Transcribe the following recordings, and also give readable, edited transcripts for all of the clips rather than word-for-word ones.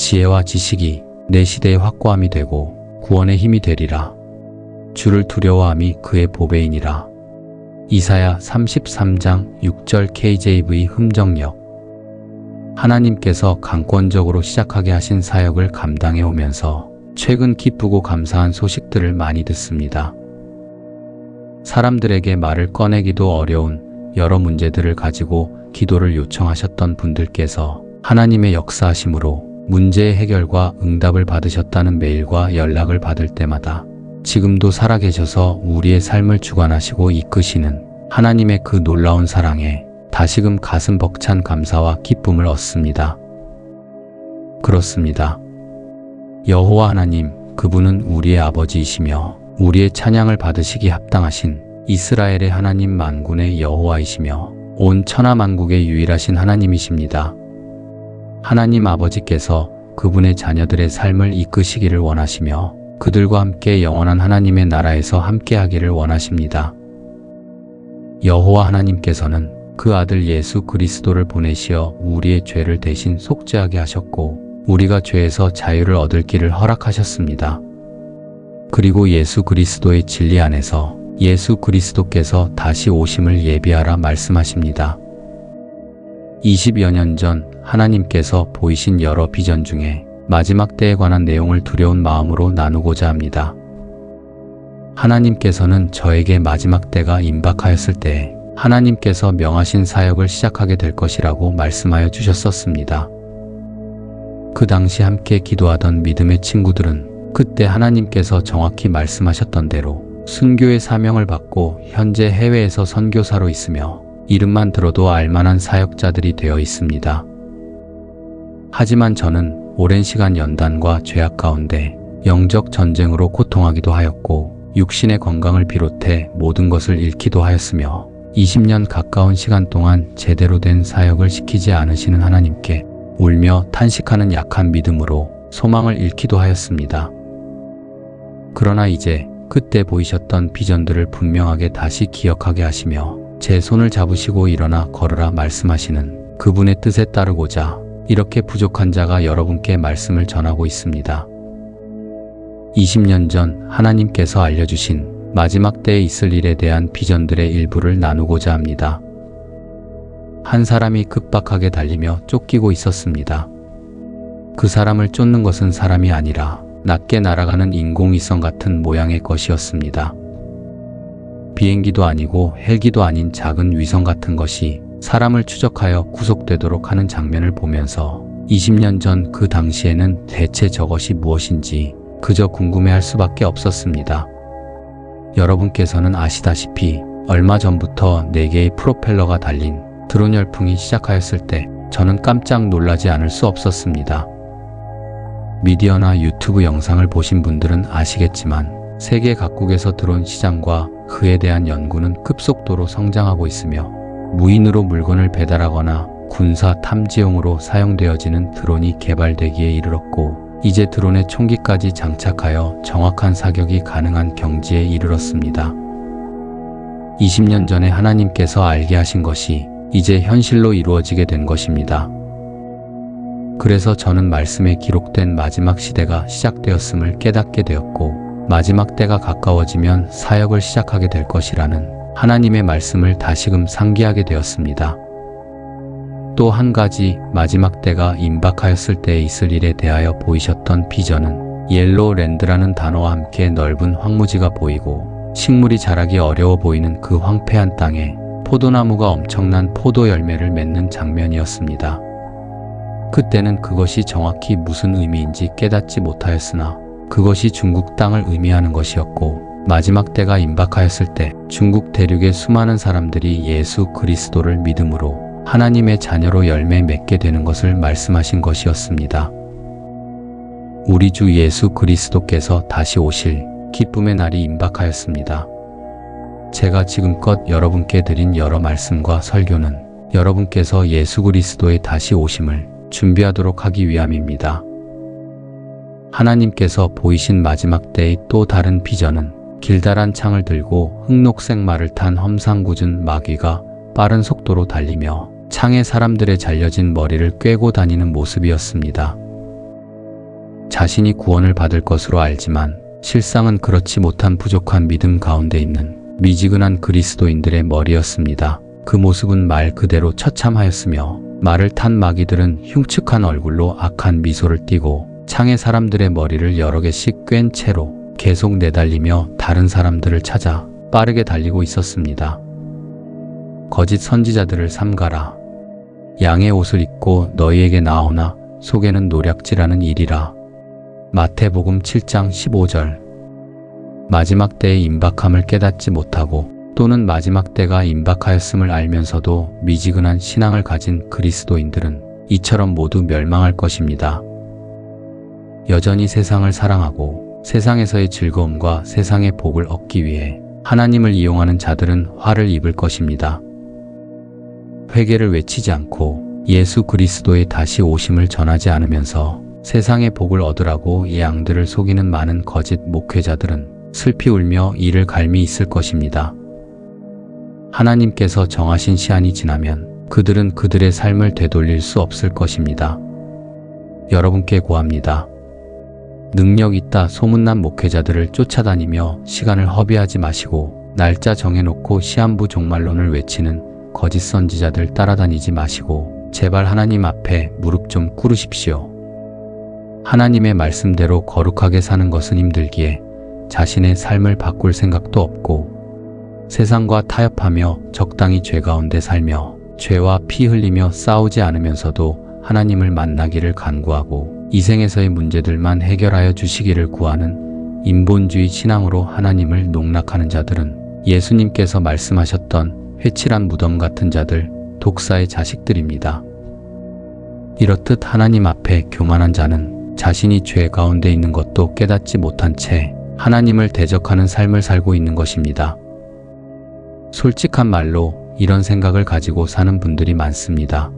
지혜와 지식이 내 시대의 확고함이 되고 구원의 힘이 되리라. 주를 두려워함이 그의 보배이니라. 이사야 33장 6절 KJV 흠정역. 하나님께서 강권적으로 시작하게 하신 사역을 감당해 오면서 최근 기쁘고 감사한 소식들을 많이 듣습니다. 사람들에게 말을 꺼내기도 어려운 여러 문제들을 가지고 기도를 요청하셨던 분들께서 하나님의 역사하심으로 문제의 해결과 응답을 받으셨다는 메일과 연락을 받을 때마다 지금도 살아계셔서 우리의 삶을 주관하시고 이끄시는 하나님의 그 놀라운 사랑에 다시금 가슴 벅찬 감사와 기쁨을 얻습니다. 그렇습니다. 여호와 하나님, 그분은 우리의 아버지이시며 우리의 찬양을 받으시기 합당하신 이스라엘의 하나님 만군의 여호와이시며 온 천하만국의 유일하신 하나님이십니다. 하나님 아버지께서 그분의 자녀들의 삶을 이끄시기를 원하시며 그들과 함께 영원한 하나님의 나라에서 함께하기를 원하십니다. 여호와 하나님께서는 그 아들 예수 그리스도를 보내시어 우리의 죄를 대신 속죄하게 하셨고 우리가 죄에서 자유를 얻을 길을 허락하셨습니다. 그리고 예수 그리스도의 진리 안에서 예수 그리스도께서 다시 오심을 예비하라 말씀하십니다. 20여 년 전 하나님께서 보이신 여러 비전 중에 마지막 때에 관한 내용을 두려운 마음으로 나누고자 합니다. 하나님께서는 저에게 마지막 때가 임박하였을 때에 하나님께서 명하신 사역을 시작하게 될 것이라고 말씀하여 주셨었습니다. 그 당시 함께 기도하던 믿음의 친구들은 그때 하나님께서 정확히 말씀하셨던 대로 순교의 사명을 받고 현재 해외에서 선교사로 있으며 이름만 들어도 알만한 사역자들이 되어 있습니다. 하지만 저는 오랜 시간 연단과 죄악 가운데 영적 전쟁으로 고통하기도 하였고 육신의 건강을 비롯해 모든 것을 잃기도 하였으며 20년 가까운 시간 동안 제대로 된 사역을 시키지 않으시는 하나님께 울며 탄식하는 약한 믿음으로 소망을 잃기도 하였습니다. 그러나 이제 그때 보이셨던 비전들을 분명하게 다시 기억하게 하시며 제 손을 잡으시고 일어나 걸으라 말씀하시는 그분의 뜻에 따르고자 이렇게 부족한 자가 여러분께 말씀을 전하고 있습니다. 20년 전 하나님께서 알려주신 마지막 때에 있을 일에 대한 비전들의 일부를 나누고자 합니다. 한 사람이 급박하게 달리며 쫓기고 있었습니다. 그 사람을 쫓는 것은 사람이 아니라 낮게 날아가는 인공위성 같은 모양의 것이었습니다. 비행기도 아니고 헬기도 아닌 작은 위성 같은 것이 사람을 추적하여 구속되도록 하는 장면을 보면서 20년 전 그 당시에는 대체 저것이 무엇인지 그저 궁금해할 수밖에 없었습니다. 여러분께서는 아시다시피 얼마 전부터 4개의 프로펠러가 달린 드론 열풍이 시작하였을 때 저는 깜짝 놀라지 않을 수 없었습니다. 미디어나 유튜브 영상을 보신 분들은 아시겠지만 세계 각국에서 드론 시장과 그에 대한 연구는 급속도로 성장하고 있으며 무인으로 물건을 배달하거나 군사 탐지용으로 사용되어지는 드론이 개발되기에 이르렀고 이제 드론에 총기까지 장착하여 정확한 사격이 가능한 경지에 이르렀습니다. 20년 전에 하나님께서 알게 하신 것이 이제 현실로 이루어지게 된 것입니다. 그래서 저는 말씀에 기록된 마지막 시대가 시작되었음을 깨닫게 되었고 마지막 때가 가까워지면 사역을 시작하게 될 것이라는 하나님의 말씀을 다시금 상기하게 되었습니다. 또 한 가지 마지막 때가 임박하였을 때에 있을 일에 대하여 보이셨던 비전은 옐로우랜드라는 단어와 함께 넓은 황무지가 보이고 식물이 자라기 어려워 보이는 그 황폐한 땅에 포도나무가 엄청난 포도 열매를 맺는 장면이었습니다. 그때는 그것이 정확히 무슨 의미인지 깨닫지 못하였으나 그것이 중국 땅을 의미하는 것이었고 마지막 때가 임박하였을 때 중국 대륙의 수많은 사람들이 예수 그리스도를 믿음으로 하나님의 자녀로 열매 맺게 되는 것을 말씀하신 것이었습니다. 우리 주 예수 그리스도께서 다시 오실 기쁨의 날이 임박하였습니다. 제가 지금껏 여러분께 드린 여러 말씀과 설교는 여러분께서 예수 그리스도의 다시 오심을 준비하도록 하기 위함입니다. 하나님께서 보이신 마지막 때의 또 다른 비전은 길다란 창을 들고 흑록색 말을 탄 험상궂은 마귀가 빠른 속도로 달리며 창에 사람들의 잘려진 머리를 꿰고 다니는 모습이었습니다. 자신이 구원을 받을 것으로 알지만 실상은 그렇지 못한 부족한 믿음 가운데 있는 미지근한 그리스도인들의 머리였습니다. 그 모습은 말 그대로 처참하였으며 말을 탄 마귀들은 흉측한 얼굴로 악한 미소를 띠고 창의 사람들의 머리를 여러 개씩 꿰은 채로 계속 내달리며 다른 사람들을 찾아 빠르게 달리고 있었습니다. 거짓 선지자들을 삼가라. 양의 옷을 입고 너희에게 나오나 속에는 노략질하는 일이라. 마태복음 7장 15절. 마지막 때의 임박함을 깨닫지 못하고 또는 마지막 때가 임박하였음을 알면서도 미지근한 신앙을 가진 그리스도인들은 이처럼 모두 멸망할 것입니다. 여전히 세상을 사랑하고 세상에서의 즐거움과 세상의 복을 얻기 위해 하나님을 이용하는 자들은 화를 입을 것입니다. 회개를 외치지 않고 예수 그리스도의 다시 오심을 전하지 않으면서 세상의 복을 얻으라고 이 양들을 속이는 많은 거짓 목회자들은 슬피 울며 이를 갈미 있을 것입니다. 하나님께서 정하신 시한이 지나면 그들은 그들의 삶을 되돌릴 수 없을 것입니다. 여러분께 구합니다. 능력 있다 소문난 목회자들을 쫓아다니며 시간을 허비하지 마시고 날짜 정해놓고 시한부 종말론을 외치는 거짓 선지자들 따라다니지 마시고 제발 하나님 앞에 무릎 좀 꿇으십시오. 하나님의 말씀대로 거룩하게 사는 것은 힘들기에 자신의 삶을 바꿀 생각도 없고 세상과 타협하며 적당히 죄 가운데 살며 죄와 피 흘리며 싸우지 않으면서도 하나님을 만나기를 간구하고 이 생에서의 문제들만 해결하여 주시기를 구하는 인본주의 신앙으로 하나님을 농락하는 자들은 예수님께서 말씀하셨던 회칠한 무덤 같은 자들, 독사의 자식들입니다. 이렇듯 하나님 앞에 교만한 자는 자신이 죄 가운데 있는 것도 깨닫지 못한 채 하나님을 대적하는 삶을 살고 있는 것입니다. 솔직한 말로 이런 생각을 가지고 사는 분들이 많습니다.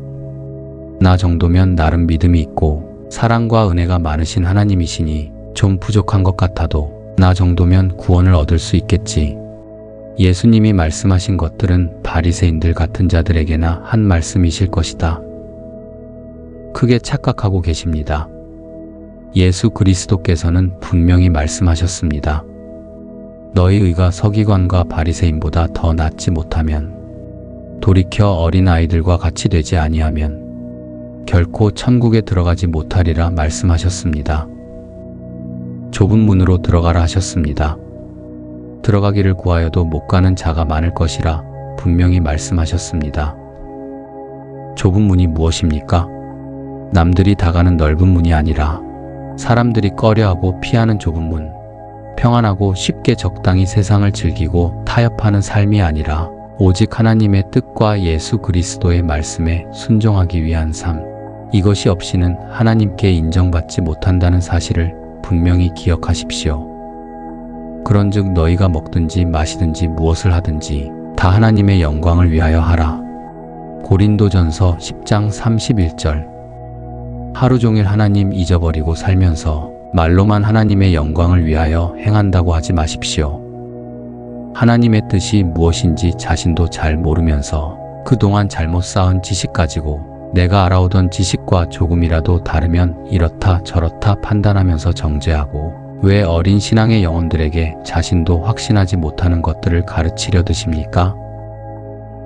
나 정도면 나름 믿음이 있고 사랑과 은혜가 많으신 하나님이시니 좀 부족한 것 같아도 나 정도면 구원을 얻을 수 있겠지. 예수님이 말씀하신 것들은 바리새인들 같은 자들에게나 한 말씀이실 것이다. 크게 착각하고 계십니다. 예수 그리스도께서는 분명히 말씀하셨습니다. 너희 의가 서기관과 바리새인보다 더 낫지 못하면 돌이켜 어린아이들과 같이 되지 아니하면 결코 천국에 들어가지 못하리라 말씀하셨습니다. 좁은 문으로 들어가라 하셨습니다. 들어가기를 구하여도 못 가는 자가 많을 것이라 분명히 말씀하셨습니다. 좁은 문이 무엇입니까? 남들이 다 가는 넓은 문이 아니라 사람들이 꺼려하고 피하는 좁은 문, 평안하고 쉽게 적당히 세상을 즐기고 타협하는 삶이 아니라 오직 하나님의 뜻과 예수 그리스도의 말씀에 순종하기 위한 삶, 이것이 없이는 하나님께 인정받지 못한다는 사실을 분명히 기억하십시오. 그런즉 너희가 먹든지 마시든지 무엇을 하든지 다 하나님의 영광을 위하여 하라. 고린도전서 10장 31절. 하루 종일 하나님 잊어버리고 살면서 말로만 하나님의 영광을 위하여 행한다고 하지 마십시오. 하나님의 뜻이 무엇인지 자신도 잘 모르면서 그동안 잘못 쌓은 지식 가지고 내가 알아오던 지식과 조금이라도 다르면 이렇다 저렇다 판단하면서 정죄하고 왜 어린 신앙의 영혼들에게 자신도 확신하지 못하는 것들을 가르치려 드십니까?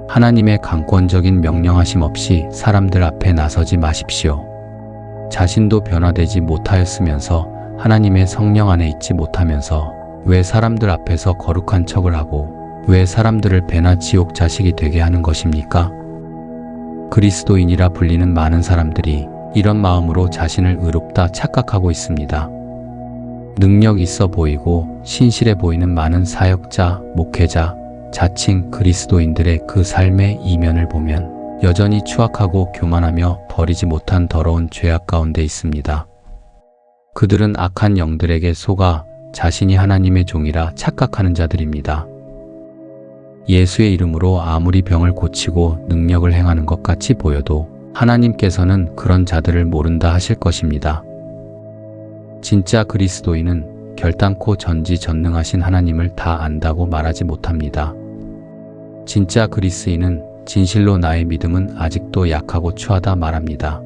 하나님의 강권적인 명령하심 없이 사람들 앞에 나서지 마십시오. 자신도 변화되지 못하였으면서 하나님의 성령 안에 있지 못하면서 왜 사람들 앞에서 거룩한 척을 하고 왜 사람들을 배나 지옥 자식이 되게 하는 것입니까? 그리스도인이라 불리는 많은 사람들이 이런 마음으로 자신을 의롭다 착각하고 있습니다. 능력 있어 보이고 신실해 보이는 많은 사역자, 목회자, 자칭 그리스도인들의 그 삶의 이면을 보면 여전히 추악하고 교만하며 버리지 못한 더러운 죄악 가운데 있습니다. 그들은 악한 영들에게 속아 자신이 하나님의 종이라 착각하는 자들입니다. 예수의 이름으로 아무리 병을 고치고 능력을 행하는 것 같이 보여도 하나님께서는 그런 자들을 모른다 하실 것입니다. 진짜 그리스도인은 결단코 전지전능하신 하나님을 다 안다고 말하지 못합니다. 진짜 그리스인은 진실로 나의 믿음은 아직도 약하고 추하다 말합니다.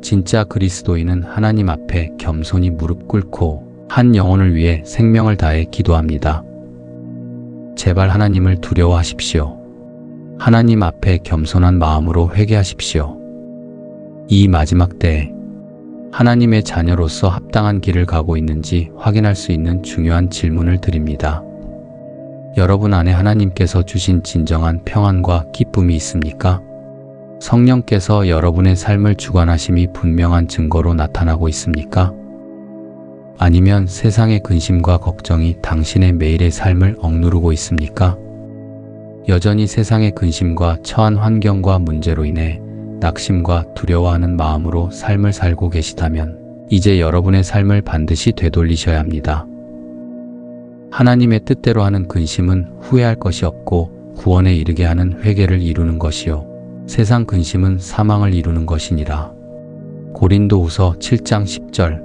진짜 그리스도인은 하나님 앞에 겸손히 무릎 꿇고 한 영혼을 위해 생명을 다해 기도합니다. 제발 하나님을 두려워하십시오. 하나님 앞에 겸손한 마음으로 회개하십시오. 이 마지막 때에 하나님의 자녀로서 합당한 길을 가고 있는지 확인할 수 있는 중요한 질문을 드립니다. 여러분 안에 하나님께서 주신 진정한 평안과 기쁨이 있습니까? 성령께서 여러분의 삶을 주관하심이 분명한 증거로 나타나고 있습니까? 아니면 세상의 근심과 걱정이 당신의 매일의 삶을 억누르고 있습니까? 여전히 세상의 근심과 처한 환경과 문제로 인해 낙심과 두려워하는 마음으로 삶을 살고 계시다면 이제 여러분의 삶을 반드시 되돌리셔야 합니다. 하나님의 뜻대로 하는 근심은 후회할 것이 없고 구원에 이르게 하는 회개를 이루는 것이요 세상 근심은 사망을 이루는 것이니라. 고린도후서 7장 10절.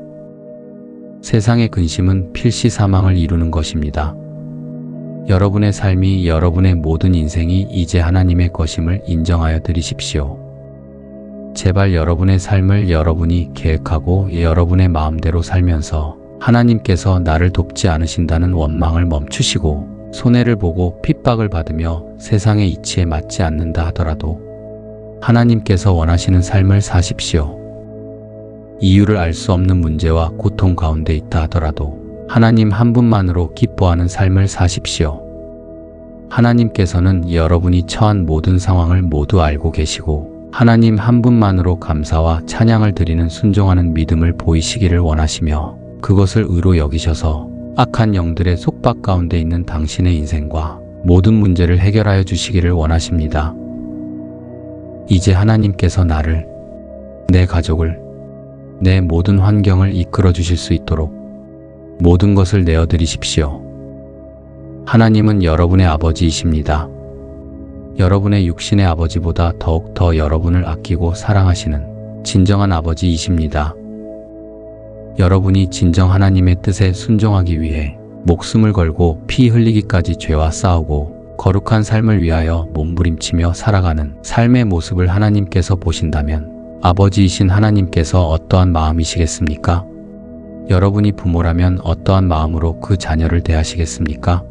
세상의 근심은 필시 사망을 이루는 것입니다. 여러분의 삶이 여러분의 모든 인생이 이제 하나님의 것임을 인정하여 드리십시오. 제발 여러분의 삶을 여러분이 계획하고 여러분의 마음대로 살면서 하나님께서 나를 돕지 않으신다는 원망을 멈추시고 손해를 보고 핍박을 받으며 세상의 이치에 맞지 않는다 하더라도 하나님께서 원하시는 삶을 사십시오. 이유를 알 수 없는 문제와 고통 가운데 있다 하더라도 하나님 한 분만으로 기뻐하는 삶을 사십시오. 하나님께서는 여러분이 처한 모든 상황을 모두 알고 계시고 하나님 한 분만으로 감사와 찬양을 드리는 순종하는 믿음을 보이시기를 원하시며 그것을 의로 여기셔서 악한 영들의 속박 가운데 있는 당신의 인생과 모든 문제를 해결하여 주시기를 원하십니다. 이제 하나님께서 나를, 내 가족을, 내 모든 환경을 이끌어 주실 수 있도록 모든 것을 내어드리십시오. 하나님은 여러분의 아버지이십니다. 여러분의 육신의 아버지보다 더욱 더 여러분을 아끼고 사랑하시는 진정한 아버지이십니다. 여러분이 진정 하나님의 뜻에 순종하기 위해 목숨을 걸고 피 흘리기까지 죄와 싸우고 거룩한 삶을 위하여 몸부림치며 살아가는 삶의 모습을 하나님께서 보신다면 아버지이신 하나님께서 어떠한 마음이시겠습니까? 여러분이 부모라면 어떠한 마음으로 그 자녀를 대하시겠습니까?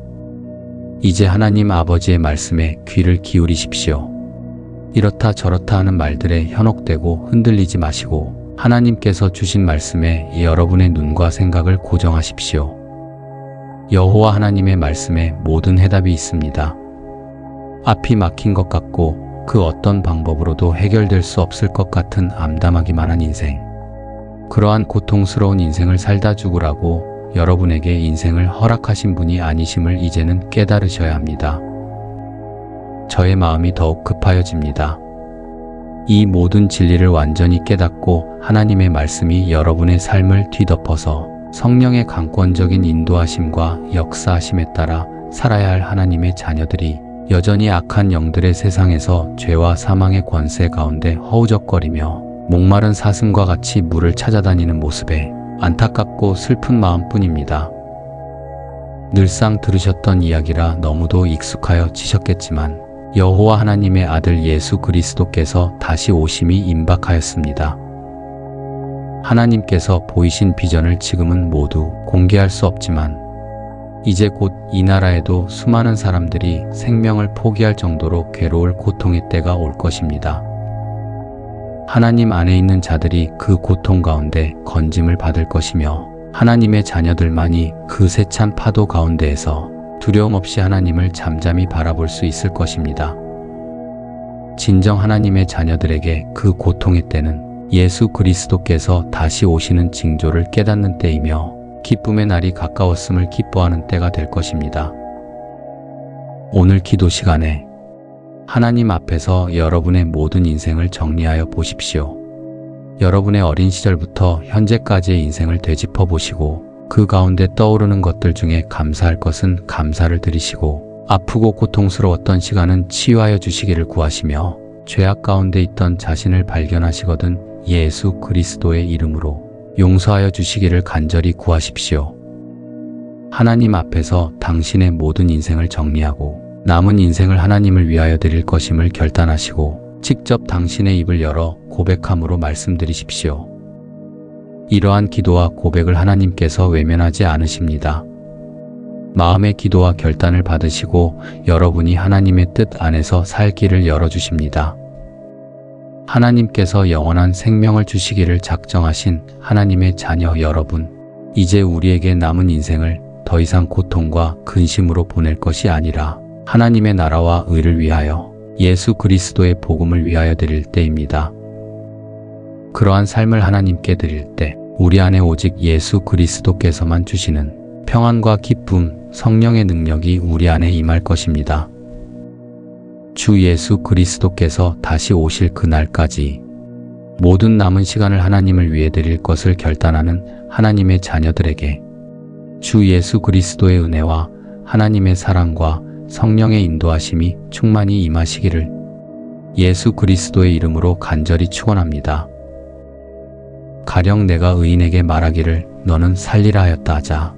이제 하나님 아버지의 말씀에 귀를 기울이십시오. 이렇다 저렇다 하는 말들에 현혹되고 흔들리지 마시고 하나님께서 주신 말씀에 여러분의 눈과 생각을 고정하십시오. 여호와 하나님의 말씀에 모든 해답이 있습니다. 앞이 막힌 것 같고 그 어떤 방법으로도 해결될 수 없을 것 같은 암담하기만 한 인생. 그러한 고통스러운 인생을 살다 죽으라고 여러분에게 인생을 허락하신 분이 아니심을 이제는 깨달으셔야 합니다. 저의 마음이 더욱 급하여집니다. 이 모든 진리를 완전히 깨닫고 하나님의 말씀이 여러분의 삶을 뒤덮어서 성령의 강권적인 인도하심과 역사하심에 따라 살아야 할 하나님의 자녀들이 여전히 악한 영들의 세상에서 죄와 사망의 권세 가운데 허우적거리며 목마른 사슴과 같이 물을 찾아다니는 모습에 안타깝고 슬픈 마음뿐입니다. 늘상 들으셨던 이야기라 너무도 익숙하여 지셨겠지만 여호와 하나님의 아들 예수 그리스도께서 다시 오심이 임박하였습니다. 하나님께서 보이신 비전을 지금은 모두 공개할 수 없지만 이제 곧 이 나라에도 수많은 사람들이 생명을 포기할 정도로 괴로울 고통의 때가 올 것입니다. 하나님 안에 있는 자들이 그 고통 가운데 건짐을 받을 것이며 하나님의 자녀들만이 그 세찬 파도 가운데에서 두려움 없이 하나님을 잠잠히 바라볼 수 있을 것입니다. 진정 하나님의 자녀들에게 그 고통의 때는 예수 그리스도께서 다시 오시는 징조를 깨닫는 때이며 기쁨의 날이 가까웠음을 기뻐하는 때가 될 것입니다. 오늘 기도 시간에 하나님 앞에서 여러분의 모든 인생을 정리하여 보십시오. 여러분의 어린 시절부터 현재까지의 인생을 되짚어 보시고 그 가운데 떠오르는 것들 중에 감사할 것은 감사를 드리시고 아프고 고통스러웠던 시간은 치유하여 주시기를 구하시며 죄악 가운데 있던 자신을 발견하시거든 예수 그리스도의 이름으로 용서하여 주시기를 간절히 구하십시오. 하나님 앞에서 당신의 모든 인생을 정리하고 남은 인생을 하나님을 위하여 드릴 것임을 결단하시고 직접 당신의 입을 열어 고백함으로 말씀드리십시오. 이러한 기도와 고백을 하나님께서 외면하지 않으십니다. 마음의 기도와 결단을 받으시고 여러분이 하나님의 뜻 안에서 살 길을 열어주십니다. 하나님께서 영원한 생명을 주시기를 작정하신 하나님의 자녀 여러분, 이제 우리에게 남은 인생을 더 이상 고통과 근심으로 보낼 것이 아니라 하나님의 나라와 의를 위하여 예수 그리스도의 복음을 위하여 드릴 때입니다. 그러한 삶을 하나님께 드릴 때 우리 안에 오직 예수 그리스도께서만 주시는 평안과 기쁨, 성령의 능력이 우리 안에 임할 것입니다. 주 예수 그리스도께서 다시 오실 그날까지 모든 남은 시간을 하나님을 위해 드릴 것을 결단하는 하나님의 자녀들에게 주 예수 그리스도의 은혜와 하나님의 사랑과 성령의 인도하심이 충만히 임하시기를 예수 그리스도의 이름으로 간절히 축원합니다. 가령 내가 의인에게 말하기를 너는 살리라 하였다 하자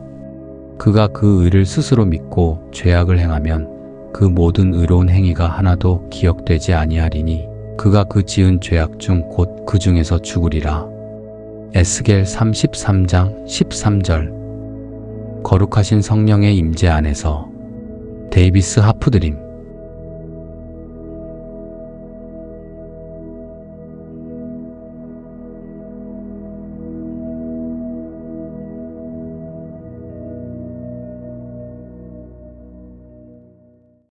그가 그 의를 스스로 믿고 죄악을 행하면 그 모든 의로운 행위가 하나도 기억되지 아니하리니 그가 그 지은 죄악 중 곧 그 중에서 죽으리라. 에스겔 33장 13절. 거룩하신 성령의 임재 안에서 데이비스 하프드림.